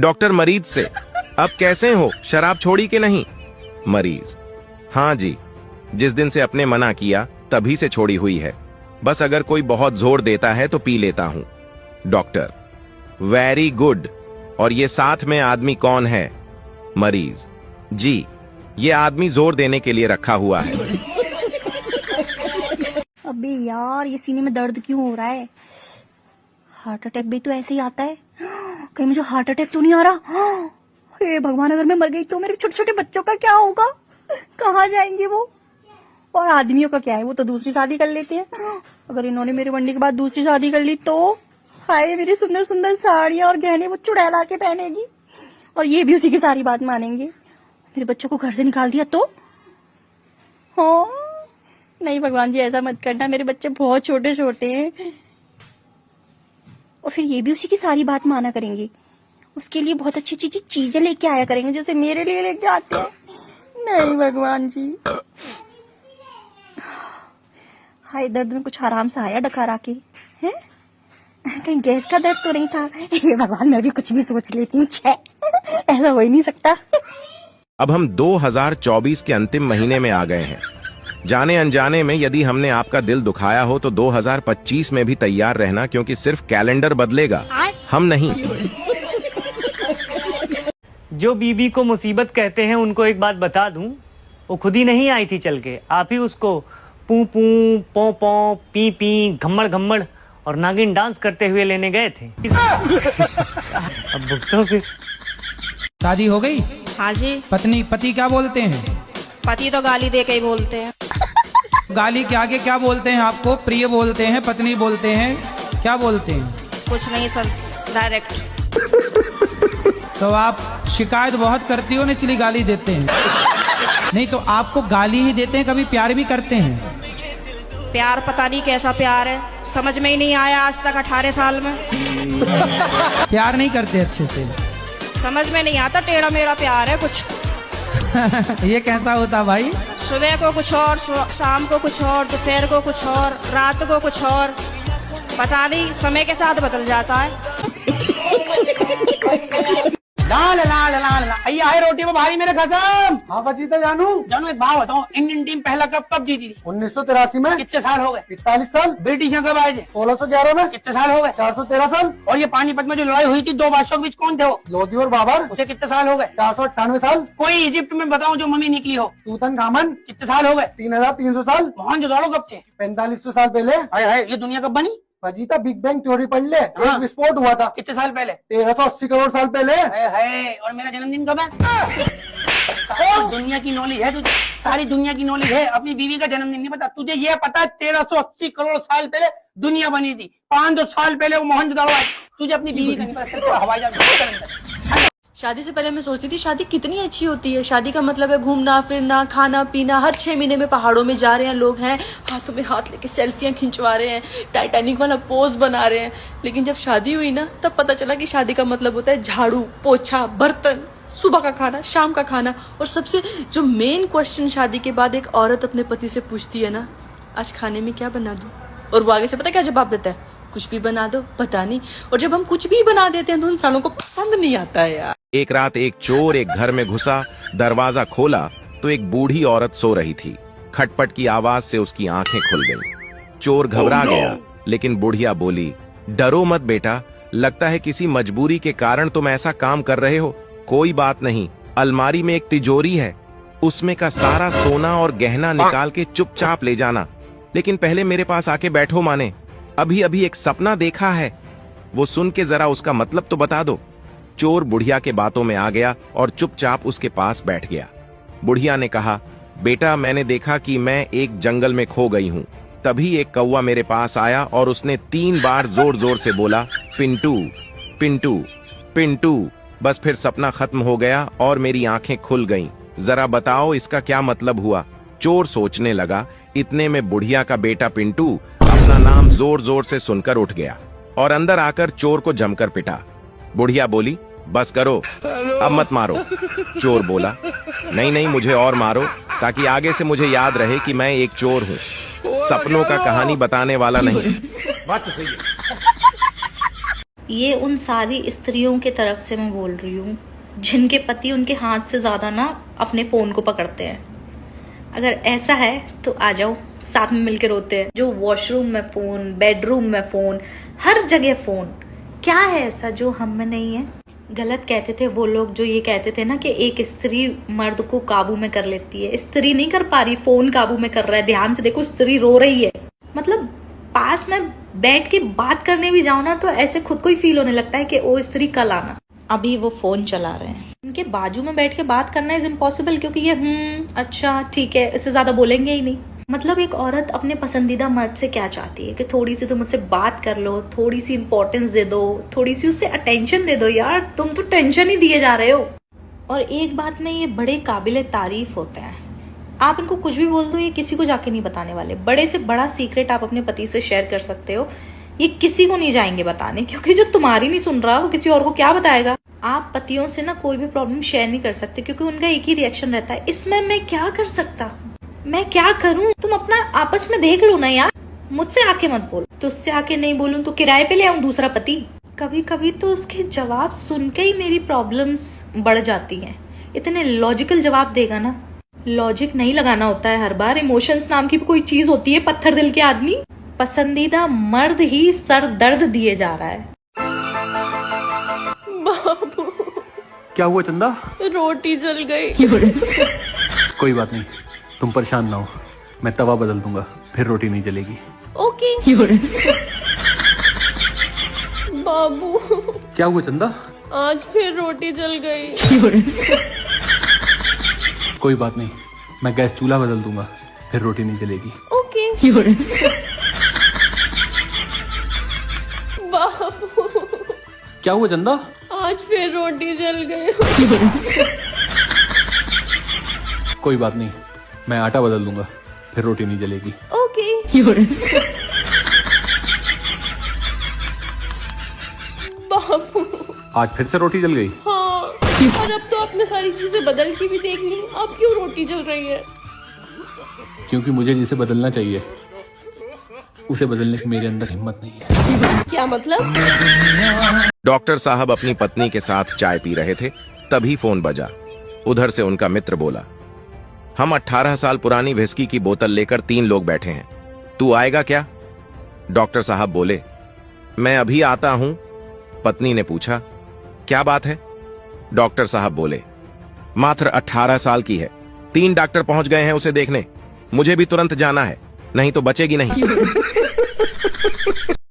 Doctor मरीज से, अब कैसे हो, शराब छोड़ी कि नहीं? मरीज, हाँ जी, जिस दिन से अपने मना किया तभी से छोड़ी हुई है, बस अगर कोई बहुत जोर देता है तो पी लेता हूं। Doctor, very good. और ये साथ में आदमी कौन है? मरीज, जी, ये आदमी जोर देने के लिए रखा हुआ है। अबे यार, ये सीने में दर्द क्यों हो रहा है? हार्ट अटैक भी तो ऐसे ही आता है। कहीं मुझे हार्ट अटैक तो नहीं आ रहा? हे भगवान, अगर मैं मर गई तो मेरे छोटे छोटे बच्चों का क्या होगा? कहाँ जाएंगे वो? और आदमियों का क्या है, वो तो दूसरी शादी कर लेते हैं। अगर इन्होंने मेरे बनने के बाद दूसरी शादी कर ली तो हाय, मेरी सुंदर सुंदर साड़ियां और गहने वो चुड़ैला के पहनेगी, और ये भी उसी की सारी बात मानेंगे। मेरे बच्चों को घर से निकाल दिया तो? हाँ, नहीं भगवान जी, ऐसा मत करना, मेरे बच्चे बहुत छोटे छोटे हैं। और फिर ये भी उसी की सारी बात माना करेंगे। उसके लिए बहुत अच्छी अच्छी चीजें लेके आया करेंगे, जैसे मेरे लिए लेके आते हैं। नहीं भगवान जी। हाय, दर्द में कुछ आराम से आया डकार आके, हैं? कहीं गैस का दर्द तो नहीं था? ये भगवान, मैं भी कुछ भी सोच लेती हूँ। ऐसा हो ही नहीं सकता। अब हम 2024 के अंतिम महीने में आ गए हैं। जाने अनजाने में यदि हमने आपका दिल दुखाया हो तो 2025 में भी तैयार रहना, क्योंकि सिर्फ कैलेंडर बदलेगा, हम नहीं। जो बीबी को मुसीबत कहते हैं उनको एक बात बता दूं, वो खुद ही नहीं आई थी चल के, आप ही उसको पू पू पो पो पी पी घम्मड़ घम्मड़ और नागिन डांस करते हुए लेने गए थे। अब भुगतो फिर। शादी हो गई? हाँ जी। पति क्या बोलते हैं? पति तो गाली दे के ही बोलते हैं। गाली के आगे क्या बोलते हैं आपको? प्रिय बोलते हैं, पत्नी बोलते हैं, क्या बोलते हैं? कुछ नहीं सर, डायरेक्ट। तो आप शिकायत बहुत करती हो ना, इसलिए गाली देते हैं। नहीं तो आपको गाली ही देते हैं, कभी प्यार भी करते हैं? प्यार पता नहीं कैसा प्यार है, समझ में ही नहीं आया आज तक 18 साल में। प्यार नहीं करते अच्छे से? समझ में नहीं आता, टेढ़ा मेढ़ा प्यार है कुछ। ये कैसा होता भाई? सुबह को कुछ और, शाम को कुछ और, दोपहर को कुछ और, रात को कुछ और, पता नहीं, समय के साथ बदल जाता है। लाल लाल लाल अय्या है रोटी में भारी मेरे कसम। हाँ बजीता जानू एक बात बताओ, इंडियन टीम पहला कब जीती थी? 1983 में। कितने साल हो गए? 41 साल। ब्रिटिश कब आए थे? 1611 में। कितने साल हो गए? 413 साल। और ये पानीपत में जो लड़ाई हुई थी दो बादशाहों के बीच, कौन थे वो? लोधी और बाबर। उसे कितने साल हो गए? 498 साल। कोई इजिप्ट में बताओ जो मम्मी निकली हो? तूतनखामन। कितने साल हो गए? 3300 साल। मोहनजोदड़ो कब थे? 4500 साल पहले। हाय, ये दुनिया कब बनी? बजीता बिग बैंग थ्योरी पढ़ ले। हाँ। एक विस्फोट हुआ था। कितने साल पहले? 1380 करोड़ साल पहले। है। और मेरा जन्मदिन कब है? सारी दुनिया की नॉलेज है तुझे, सारी दुनिया की नॉलेज है, अपनी बीवी का जन्मदिन नहीं पता तुझे? ये पता है 1380 करोड़ साल पहले दुनिया बनी थी, 500 साल पहले वो मोहनजोदड़ो आए। तुझे अपनी बीवी का नहीं पता? हवाई जहाज। शादी से पहले मैं सोचती थी शादी कितनी अच्छी होती है। शादी का मतलब है घूमना फिरना, खाना पीना। हर 6 महीने में पहाड़ों में जा रहे हैं लोग, हैं हाथों में हाथ लेके सेल्फियां खिंचवा रहे हैं, टाइटैनिक वाला पोज बना रहे हैं। लेकिन जब शादी हुई ना, तब पता चला कि शादी का मतलब होता है झाड़ू पोछा बर्तन, सुबह का खाना शाम का खाना। और सबसे जो मेन क्वेश्चन शादी के बाद एक औरत अपने पति से पूछती है ना, आज खाने में क्या बना दूं? और वो आगे से पता क्या जवाब देता है? कुछ भी बना दो, पता नहीं। और जब हम कुछ भी बना देते हैं तो उन सालों को पसंद नहीं आता है यार। एक रात एक चोर एक घर में घुसा, दरवाजा खोला तो एक बूढ़ी औरत सो रही थी। खटपट की आवाज से उसकी आंखें खुल गईं। चोर घबरा गया, लेकिन बुढ़िया बोली, डरो मत बेटा, लगता है किसी मजबूरी के कारण तुम ऐसा काम कर रहे हो। कोई बात नहीं, अलमारी में एक तिजोरी है, उसमें का सारा सोना और गहना निकाल के चुपचाप ले जाना। लेकिन पहले मेरे पास आके बैठो माने, अभी अभी एक सपना देखा है, वो सुन के जरा उसका मतलब तो बता दो। चोर बुढ़िया के बातों में आ गया और चुपचाप उसके पास बैठ गया। बुढ़िया ने कहा, बेटा मैंने देखा कि मैं एक जंगल में खो गई हूँ। तभी एक कौवा मेरे पास आया और उसने 3 बार जोर जोर से बोला, पिंटू पिंटू पिंटू। बस फिर सपना खत्म हो गया और मेरी आंखें खुल गईं। जरा बताओ इसका क्या मतलब हुआ? चोर सोचने लगा। इतने में बुढ़िया का बेटा पिंटू अपना नाम जोर जोर से सुनकर उठ गया और अंदर आकर चोर को जमकर पिटा। बुढ़िया बोली, बस करो, अब मत मारो। चोर बोला, नहीं नहीं, मुझे और मारो, ताकि आगे से मुझे याद रहे कि मैं एक चोर हूँ, सपनों का कहानी बताने वाला नहीं। बात तो सही है। ये उन सारी स्त्रियों के तरफ से मैं बोल रही हूँ जिनके पति उनके हाथ से ज्यादा ना अपने फोन को पकड़ते हैं। अगर ऐसा है तो आ जाओ, साथ में मिलकर रोते हैं। जो वॉशरूम में फोन, बेडरूम में फोन, हर जगह फोन, क्या है ऐसा जो हम में नहीं है? गलत कहते थे वो लोग जो ये कहते थे ना कि एक स्त्री मर्द को काबू में कर लेती है। स्त्री नहीं कर पा रही, फोन काबू में कर रहा है। ध्यान से देखो, स्त्री रो रही है। मतलब पास में बैठ के बात करने भी जाओ ना तो ऐसे खुद को ही फील होने लगता है कि ओ स्त्री कल आना। अभी वो फोन चला रहे हैं, उनके बाजू में बैठ के बात करना इज इम्पॉसिबल, क्योंकि ये अच्छा ठीक है, इससे ज्यादा बोलेंगे ही नहीं। मतलब एक औरत अपने पसंदीदा मर्द से क्या चाहती है कि थोड़ी सी तुम मुझसे बात कर लो, थोड़ी सी इंपॉर्टेंस दे दो, थोड़ी सी उससे अटेंशन दे दो। यार तुम तो टेंशन ही दिए जा रहे हो। और एक बात में ये बड़े काबिले तारीफ होते हैं, आप इनको कुछ भी बोल दो, ये किसी को जाके नहीं बताने वाले। बड़े से बड़ा सीक्रेट आप अपने पति से शेयर कर सकते हो, ये किसी को नहीं जाएंगे बताने, क्योंकि जो तुम्हारी नहीं सुन रहा वो किसी और को क्या बताएगा। आप पतियों से ना कोई भी प्रॉब्लम शेयर नहीं कर सकते, क्योंकि उनका एक ही रिएक्शन रहता है, इसमें मैं क्या कर सकता, मैं क्या करूं? तुम अपना आपस में देख लो ना यार, मुझसे आके मत बोलो। तुझसे आके नहीं बोलूं तो किराए पे ले आऊं दूसरा पति? कभी कभी तो उसके जवाब सुन के ही मेरी प्रॉब्लम्स बढ़ जाती हैं। इतने लॉजिकल जवाब देगा ना, लॉजिक नहीं लगाना होता है हर बार। इमोशंस नाम की भी कोई चीज होती है, पत्थर दिल के आदमी। पसंदीदा मर्द ही सर दर्द दिए जा रहा है। बाबू क्या हुआ चंदा? रोटी जल गई। कोई बात नहीं, तुम परेशान ना हो, मैं तवा बदल दूंगा, फिर रोटी नहीं जलेगी। ओके। बाबू क्या हुआ चंदा? आज फिर रोटी जल गई। कोई बात नहीं, मैं गैस चूल्हा बदल दूंगा, फिर रोटी नहीं जलेगी। ओके। बाबू क्या हुआ चंदा? आज फिर रोटी जल गई। कोई बात नहीं, मैं आटा बदल दूंगा, फिर रोटी नहीं जलेगी। ओके। बाबू आज फिर से रोटी जल गई? हाँ, और अब तो आपने सारी चीजें बदल के भी देख ली, अब क्यों रोटी जल रही है? क्योंकि मुझे जिसे बदलना चाहिए उसे बदलने की मेरे अंदर हिम्मत नहीं है। क्या मतलब? डॉक्टर साहब अपनी पत्नी के साथ चाय पी रहे थे, तभी फोन बजा। उधर से उनका मित्र बोला, हम 18 साल पुरानी विस्की की बोतल लेकर 3 लोग बैठे हैं, तू आएगा क्या? डॉक्टर साहब बोले, मैं अभी आता हूं। पत्नी ने पूछा, क्या बात है? डॉक्टर साहब बोले, मात्र 18 साल की है, 3 डॉक्टर पहुंच गए हैं उसे देखने, मुझे भी तुरंत जाना है, नहीं तो बचेगी नहीं।